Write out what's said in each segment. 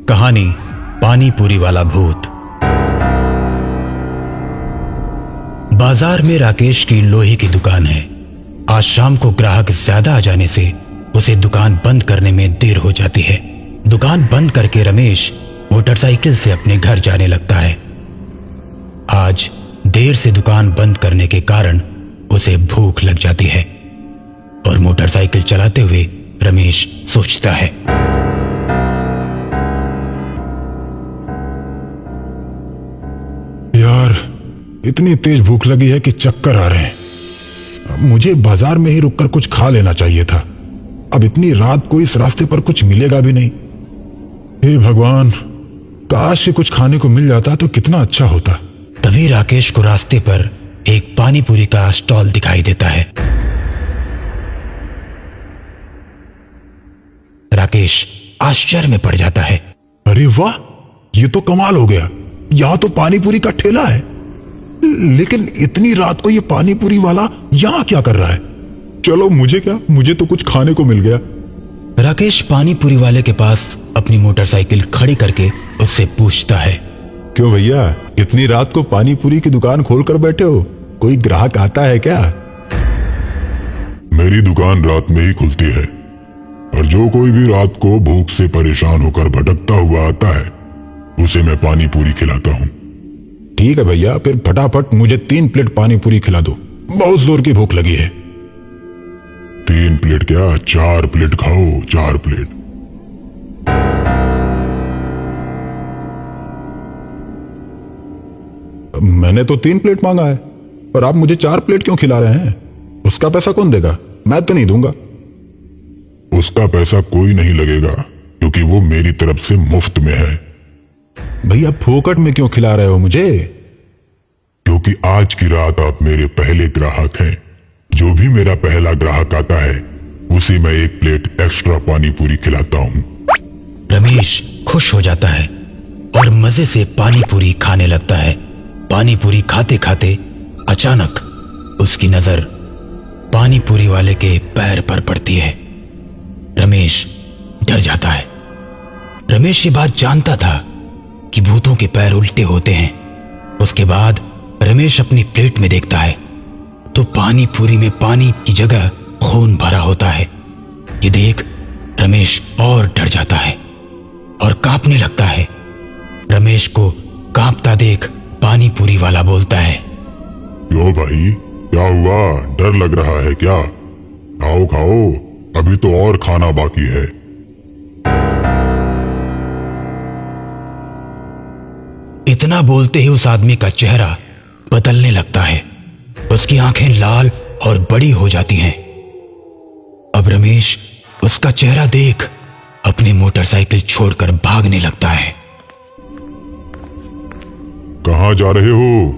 कहानी पानी पूरी वाला भूत। बाजार में राकेश की लोहे की दुकान है। आज शाम को ग्राहक ज्यादा आ जाने से उसे दुकान बंद करने में देर हो जाती है। दुकान बंद करके रमेश मोटरसाइकिल से अपने घर जाने लगता है। आज देर से दुकान बंद करने के कारण उसे भूख लग जाती है और मोटरसाइकिल चलाते हुए रमेश सोचता है, यार इतनी तेज भूख लगी है कि चक्कर आ रहे हैं। मुझे बाजार में ही रुककर कुछ खा लेना चाहिए था। अब इतनी रात को इस रास्ते पर कुछ मिलेगा भी नहीं। हे भगवान, काश कुछ खाने को मिल जाता तो कितना अच्छा होता। तभी राकेश को रास्ते पर एक पानी पूरी का स्टॉल दिखाई देता है। राकेश आश्चर्य में पड़ जाता है। अरे वाह, ये तो कमाल हो गया। यहाँ तो पानी पूरी का ठेला है, लेकिन इतनी रात को ये पानी पूरी वाला यहाँ क्या कर रहा है? चलो मुझे क्या, मुझे तो कुछ खाने को मिल गया। राकेश पानी पूरी वाले के पास अपनी मोटरसाइकिल खड़ी करके उससे पूछता है, क्यों भैया, इतनी रात को पानी पूरी की दुकान खोलकर बैठे हो? कोई ग्राहक आता है क्या? मेरी दुकान रात में ही खुलती है और जो कोई भी रात को भूख से परेशान होकर भटकता हुआ आता है उसे मैं पानी पूरी खिलाता हूँ। ठीक है भैया, फिर फटाफट मुझे 3 प्लेट पानी पूरी खिला दो। बहुत जोर की भूख लगी है। 3 प्लेट क्या, 4 प्लेट खाओ, 4 प्लेट। मैंने तो 3 प्लेट मांगा है और आप मुझे 4 प्लेट क्यों खिला रहे हैं? उसका पैसा कौन देगा? मैं तो नहीं दूंगा। उसका पैसा कोई नहीं लगेगा क्योंकि वो मेरी तरफ से मुफ्त में है। भैया फोकट में क्यों खिला रहे हो मुझे? क्योंकि आज की रात आप मेरे पहले ग्राहक हैं। जो भी मेरा पहला ग्राहक आता है उसे मैं 1 प्लेट एक्स्ट्रा पानी पूरी खिलाता हूँ। रमेश खुश हो जाता है और मजे से पानी पूरी खाने लगता है। पानी पूरी खाते खाते अचानक उसकी नजर पानी पूरी वाले के पैर पर पड़ती है। रमेश डर जाता है। रमेश ये बात जानता था कि भूतों के पैर उल्टे होते हैं। उसके बाद रमेश अपनी प्लेट में देखता है तो पानी पूरी में पानी की जगह खून भरा होता है। ये देख रमेश और डर जाता है और कांपने लगता है। रमेश को कांपता देख पानी पूरी वाला बोलता है, क्यों भाई, क्या हुआ? डर लग रहा है क्या? खाओ खाओ, अभी तो और खाना बाकी है। इतना बोलते ही उस आदमी का चेहरा बदलने लगता है। उसकी आंखें लाल और बड़ी हो जाती हैं। अब रमेश उसका चेहरा देख अपनी मोटरसाइकिल छोड़कर भागने लगता है। कहाँ जा रहे हो?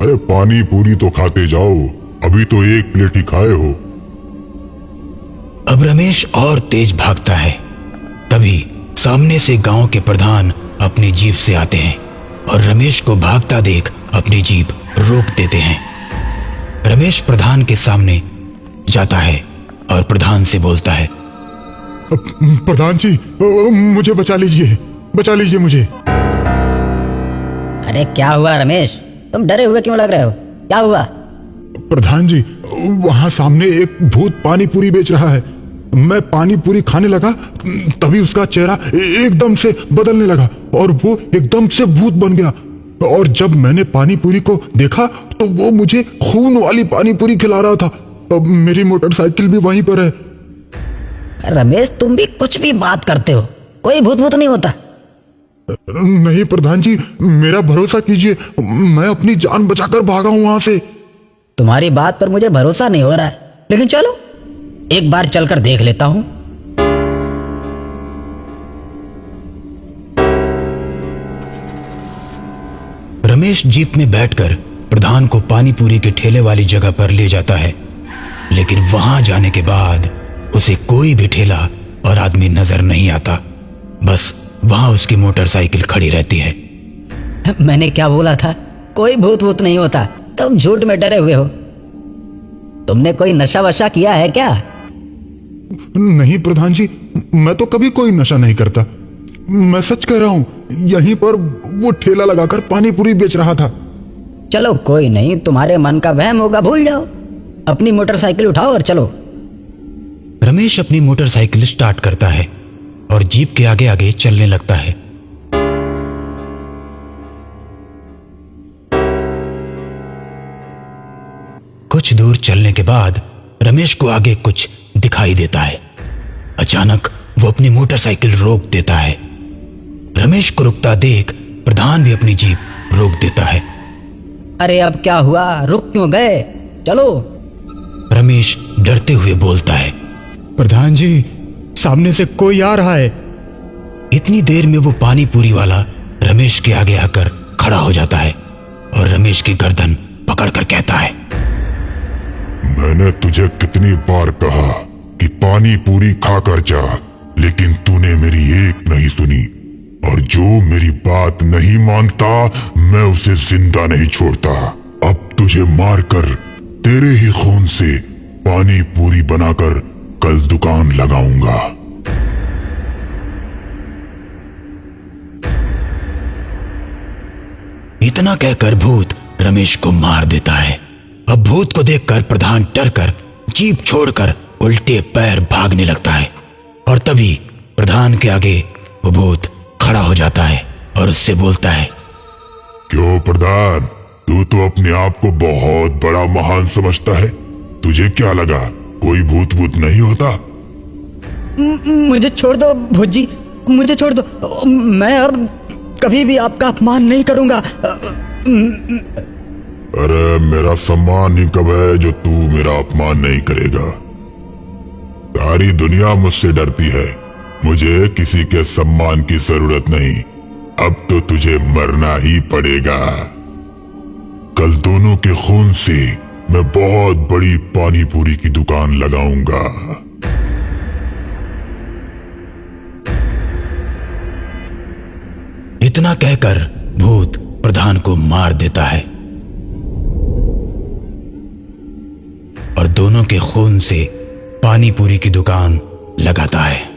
अरे पानी पूरी तो खाते जाओ, अभी तो 1 प्लेट ही खाए हो। अब रमेश और तेज भागता है। तभी सामने से गांव के प्रधान अपनी जीप से आते हैं और रमेश को भागता देख अपनी जीप रोक देते हैं। रमेश प्रधान के सामने जाता है और प्रधान से बोलता है, प्रधान जी, मुझे बचा लीजिए, बचा लीजिए मुझे। अरे क्या हुआ रमेश, तुम डरे हुए क्यों लग रहे हो? क्या हुआ? प्रधान जी, वहां सामने एक भूत पानी पूरी बेच रहा है। मैं पानी पूरी खाने लगा तभी उसका चेहरा एकदम से बदलने लगा और वो एकदम से भूत बन गया। और जब मैंने पानी पूरी को देखा तो वो मुझे खून वाली पानी पूरी खिला रहा था। अब मेरी मोटरसाइकिल भी वहीं पर है। रमेश, तुम भी कुछ भी बात करते हो। कोई भूत भूत नहीं होता। नहीं प्रधान जी, मेरा भरोसा कीजिए, मैं अपनी जान बचाकर भागा हूं वहां से। तुम्हारी बात पर मुझे भरोसा नहीं हो रहा है, लेकिन चलो एक बार चलकर देख लेता हूं। रमेश जीप में बैठकर प्रधान को पानी पूरी के ठेले वाली जगह पर ले जाता है, लेकिन वहां जाने के बाद उसे कोई भी ठेला और आदमी नजर नहीं आता। बस वहां उसकी मोटरसाइकिल खड़ी रहती है। मैंने क्या बोला था? कोई भूत भूत नहीं होता। तुम झूठ में डरे हुए हो। तुमने कोई नशा वशा किया है क्या? नहीं प्रधान जी, मैं तो कभी कोई नशा नहीं करता। मैं सच कह रहा हूँ, यहीं पर वो ठेला लगाकर पानी पूरी बेच रहा था। चलो कोई नहीं, तुम्हारे मन का वहम होगा, भूल जाओ। अपनी मोटरसाइकिल उठाओ और चलो। रमेश अपनी मोटरसाइकिल स्टार्ट करता है और जीप के आगे आगे चलने लगता है। कुछ दूर चलने के बाद रमेश को आगे कुछ दिखाई देता है। अचानक वो अपनी मोटरसाइकिल रोक देता है। रमेश को रुकता देख प्रधान भी अपनी जीप रोक देता है। अरे अब क्या हुआ, रुक क्यों गए? चलो। रमेश डरते हुए बोलता है, प्रधान जी, सामने से कोई आ रहा है। इतनी देर में वो पानी पूरी वाला रमेश के आगे आकर खड़ा हो जाता है और रमेश की गर्दन पकड़कर कहता है, मैंने तुझे कितनी बार कहा कि पानी पूरी खाकर जा, लेकिन तूने मेरी एक नहीं सुनी। और जो मेरी बात नहीं मानता, मैं उसे जिंदा नहीं छोड़ता। अब तुझे मारकर तेरे ही खून से पानी पूरी बनाकर कल दुकान लगाऊंगा। इतना कहकर भूत रमेश को मार देता है। अब भूत को देखकर प्रधान डरकर जीप छोड़कर उल्टे पैर भागने लगता है और तभी प्रधान के आगे वो भूत खड़ा हो जाता है और उससे बोलता है, क्यों प्रधान, तू तो अपने आप को बहुत बड़ा महान समझता है। तुझे क्या लगा कोई भूत भूत नहीं होता? मुझे छोड़ दो भूत जी, मुझे छोड़ दो। मैं अब कभी भी आपका अपमान नहीं करूंगा। अरे मेरा सम्मान ही कब है जो तू मेरा अपमान नहीं करेगा? सारी दुनिया मुझसे डरती है, मुझे किसी के सम्मान की जरूरत नहीं। अब तो तुझे मरना ही पड़ेगा। कल दोनों के खून से मैं बहुत बड़ी पानी पूरी की दुकान लगाऊंगा। इतना कहकर भूत प्रधान को मार देता है और दोनों के खून से पानी पूरी की दुकान लगाता है।